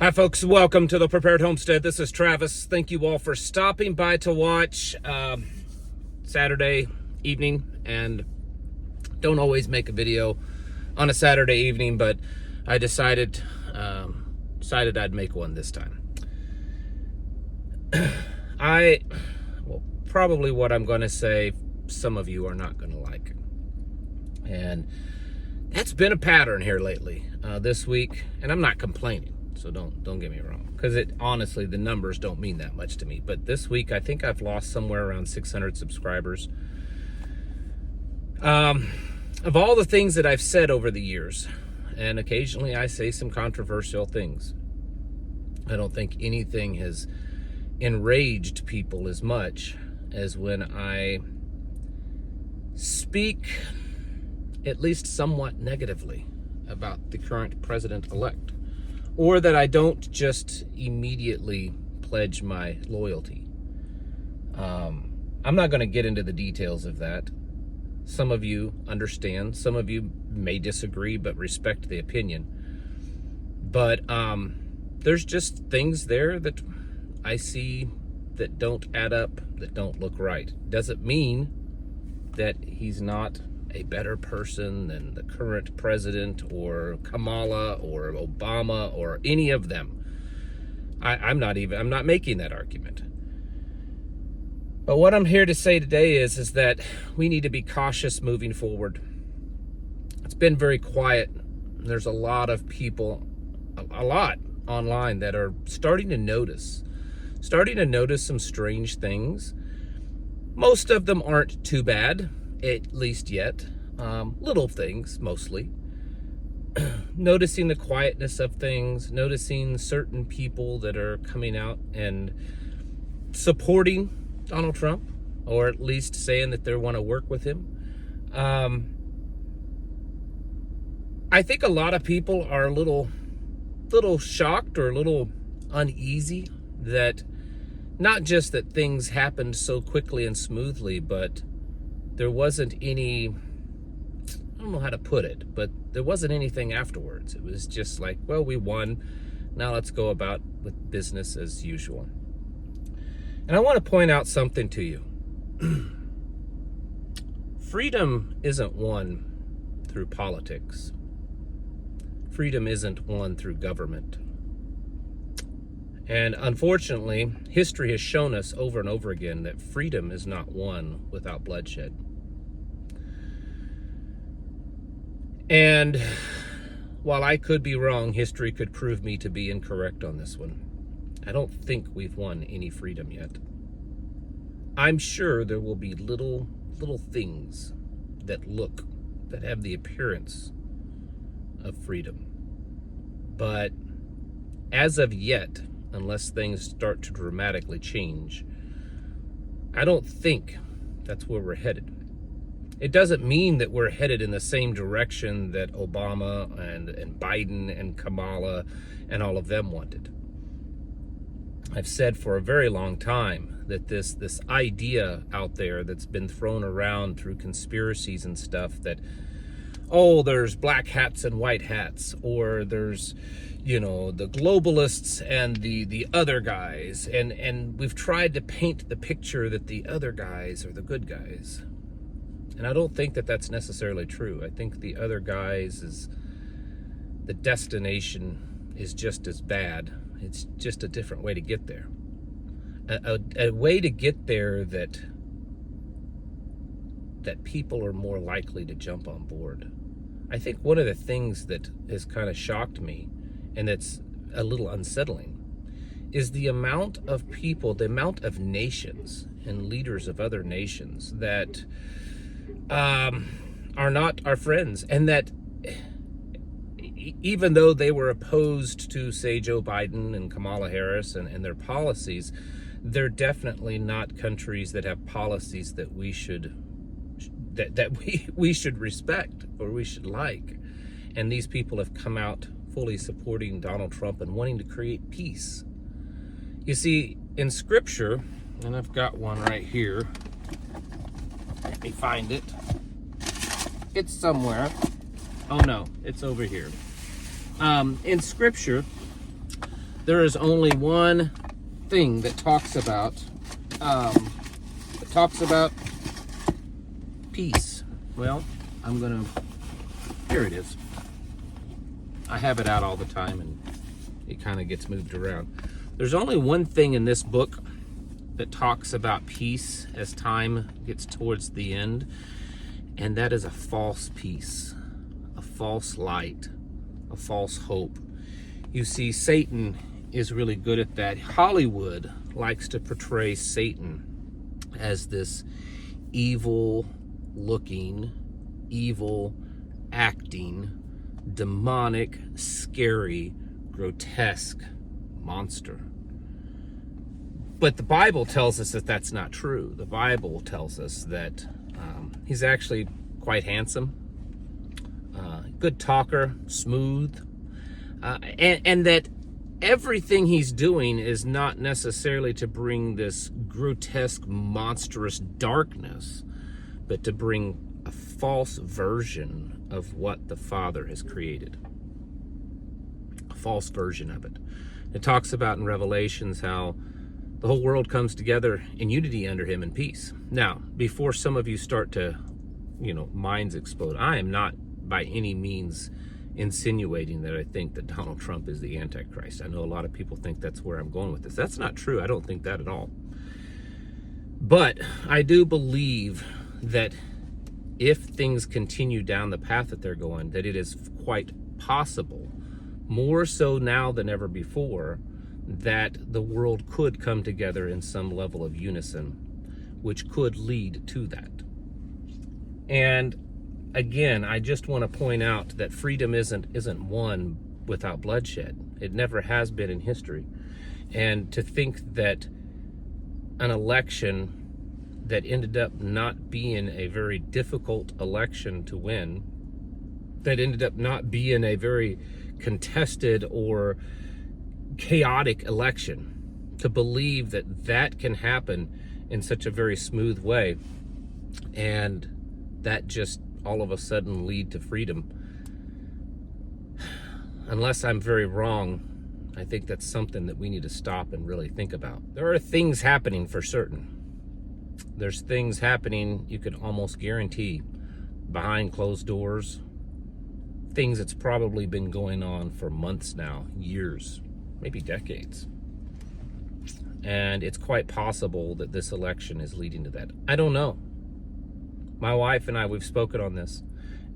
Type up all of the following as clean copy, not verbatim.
Hi folks, welcome to the Prepared Homestead. This is Travis. Thank you all for stopping by to watch Saturday evening, and don't always make a video on a Saturday evening, but I decided I'd make one this time. Probably what I'm going to say, some of you are not going to like, and that's been a pattern here lately this week, and I'm not complaining. So don't get me wrong, because honestly, the numbers don't mean that much to me. But this week, I think I've lost somewhere around 600 subscribers. Of all the things that I've said over the years, and occasionally I say some controversial things, I don't think anything has enraged people as much as when I speak at least somewhat negatively about the current president-elect. Or that I don't just immediately pledge my loyalty. I'm not going to get into the details of that. Some of you understand. Some of you may disagree, but respect the opinion. But there's just things there that I see that don't add up, that don't look right. Doesn't mean that he's not a better person than the current president or Kamala or Obama or any of them. I'm not making that argument. But what I'm here to say today is that we need to be cautious moving forward. It's been very quiet. There's a lot of people, a lot online that are starting to notice some strange things. Most of them aren't too bad, at least yet. Little things, mostly. Noticing the quietness of things, noticing certain people that are coming out and supporting Donald Trump, or at least saying that they want to work with him. I think a lot of people are a little shocked or a little uneasy that not just that things happened so quickly and smoothly, but there wasn't any, I don't know how to put it, but there wasn't anything afterwards. It was just like, well, we won. Now let's go about with business as usual. And I want to point out something to you. Freedom isn't won through politics. Freedom isn't won through government. And unfortunately, history has shown us over and over again that freedom is not won without bloodshed. And while I could be wrong, history could prove me to be incorrect on this one. I don't think we've won any freedom yet. I'm sure there will be little things that have the appearance of freedom. But as of yet, unless things start to dramatically change, I don't think that's where we're headed. It doesn't mean that we're headed in the same direction that Obama and Biden and Kamala and all of them wanted. I've said for a very long time that this idea out there that's been thrown around through conspiracies and stuff that, oh, there's black hats and white hats, or there's, the globalists and the other guys, and we've tried to paint the picture that the other guys are the good guys. And I don't think that that's necessarily true. I think the other guys the destination is just as bad. It's just a different way to get there. A way to get there that people are more likely to jump on board. I think one of the things that has kind of shocked me, and that's a little unsettling, is the amount of people, the amount of nations and leaders of other nations that are not our friends, and that even though they were opposed to, say, Joe Biden and Kamala Harris and their policies, they're definitely not countries that have policies that we should respect or we should like. And these people have come out fully supporting Donald Trump and wanting to create peace. You see, in Scripture, and I've got one right here. Let me find it. It's somewhere. Oh no, it's over here. In Scripture, there is only one thing that talks about peace. Well, here it is. I have it out all the time and it kind of gets moved around. There's only one thing in this book that talks about peace as time gets towards the end, and that is a false peace, a false light, a false hope. You see, Satan is really good at that. Hollywood likes to portray Satan as this evil looking, evil acting, demonic, scary, grotesque monster. But the Bible tells us that that's not true. The Bible tells us that he's actually quite handsome, good talker, smooth, and that everything he's doing is not necessarily to bring this grotesque, monstrous darkness, but to bring a false version of what the Father has created. A false version of it. It talks about in Revelations how the whole world comes together in unity under him in peace. Now, before some of you start to, minds explode, I am not by any means insinuating that I think that Donald Trump is the Antichrist. I know a lot of people think that's where I'm going with this. That's not true. I don't think that at all. But I do believe that if things continue down the path that they're going, that it is quite possible, more so now than ever before, that the world could come together in some level of unison, which could lead to that. And again, I just want to point out that freedom isn't won without bloodshed. It never has been in history. And to think that an election that ended up not being a very difficult election to win, that ended up not being a very contested or chaotic election, to believe that that can happen in such a very smooth way, and that just all of a sudden lead to freedom. Unless I'm very wrong, I think that's something that we need to stop and really think about. There are things happening for certain. There's things happening you could almost guarantee behind closed doors, things that's probably been going on for months now, years, maybe decades. And it's quite possible that this election is leading to that. I don't know. My wife and I, we've spoken on this.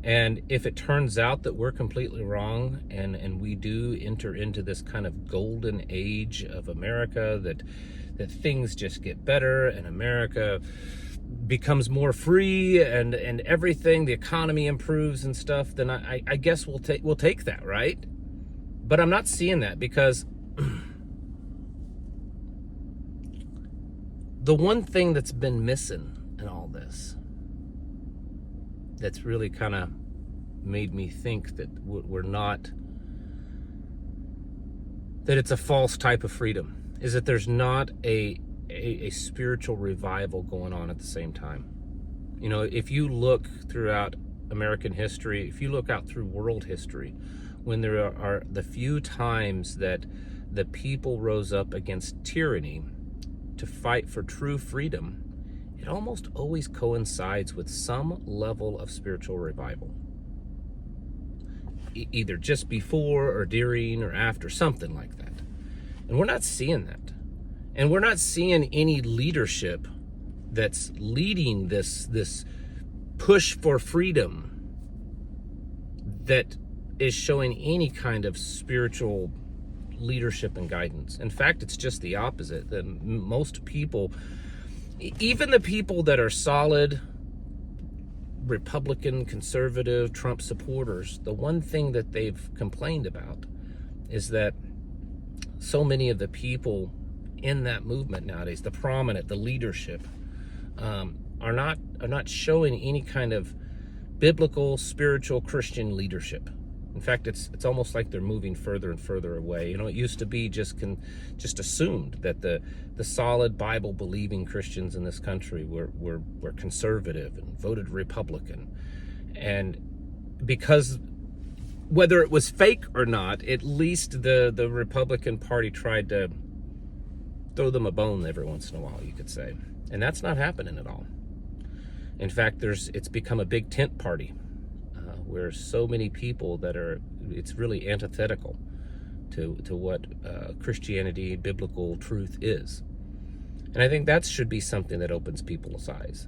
And if it turns out that we're completely wrong and we do enter into this kind of golden age of America, that things just get better and America becomes more free and everything, the economy improves and stuff, then I guess we'll take that, right? But I'm not seeing that, because the one thing that's been missing in all this, that's really kind of made me think that that it's a false type of freedom, is that there's not a spiritual revival going on at the same time. If you look throughout American history, if you look out through world history, when there are the few times that the people rose up against tyranny to fight for true freedom, it almost always coincides with some level of spiritual revival. Either just before or during or after, something like that. And we're not seeing that. And we're not seeing any leadership that's leading this push for freedom that is showing any kind of spiritual leadership and guidance. In fact, it's just the opposite. That most people, even the people that are solid Republican, conservative, Trump supporters, the one thing that they've complained about is that so many of the people in that movement nowadays, the prominent, the leadership, are not showing any kind of biblical, spiritual, Christian leadership. In fact, it's almost like they're moving further and further away. It used to be just assumed that the solid Bible-believing Christians in this country were conservative and voted Republican. And because whether it was fake or not, at least the Republican Party tried to throw them a bone every once in a while, you could say. And that's not happening at all. In fact, it's become a big tent party where so many people that it's really antithetical to what Christianity, biblical truth is. And I think that should be something that opens people's eyes.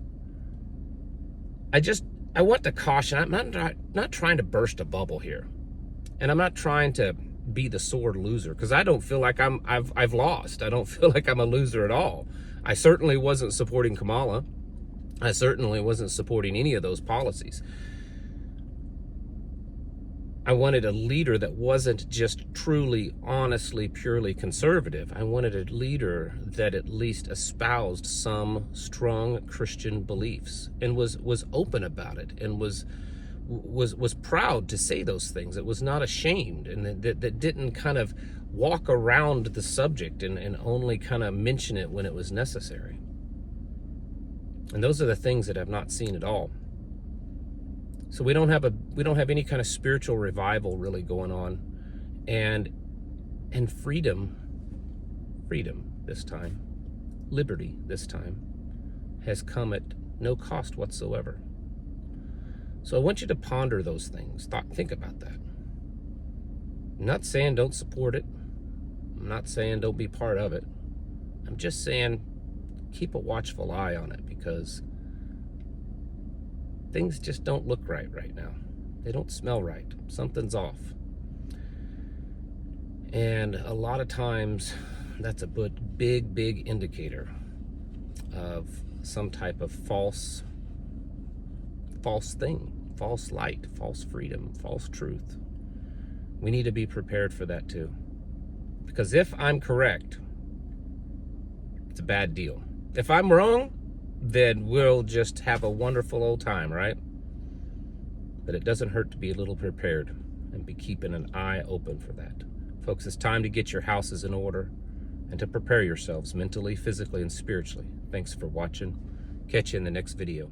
I want to caution, I'm not trying to burst a bubble here. And I'm not trying to be the sore loser, because I don't feel like I've lost. I don't feel like I'm a loser at all. I certainly wasn't supporting Kamala. I certainly wasn't supporting any of those policies. I wanted a leader that wasn't just truly, honestly, purely conservative. I wanted a leader that at least espoused some strong Christian beliefs and was open about it and was proud to say those things. It was not ashamed, and that didn't kind of walk around the subject and only kind of mention it when it was necessary. And those are the things that I've not seen at all. So we don't have any kind of spiritual revival really going on, and freedom this time, liberty this time, has come at no cost whatsoever. So I want you to ponder those things. Think about that. I'm not saying don't support it. I'm not saying don't be part of it. I'm just saying keep a watchful eye on it, because things just don't look right now. They don't smell right. Something's off. And a lot of times that's a big indicator of some type of false thing, false light, false freedom, false truth. We need to be prepared for that too. Because if I'm correct, it's a bad deal. If I'm wrong, then we'll just have a wonderful old time, right? But it doesn't hurt to be a little prepared and be keeping an eye open for that. Folks, it's time to get your houses in order and to prepare yourselves mentally, physically, and spiritually. Thanks for watching. Catch you in the next video.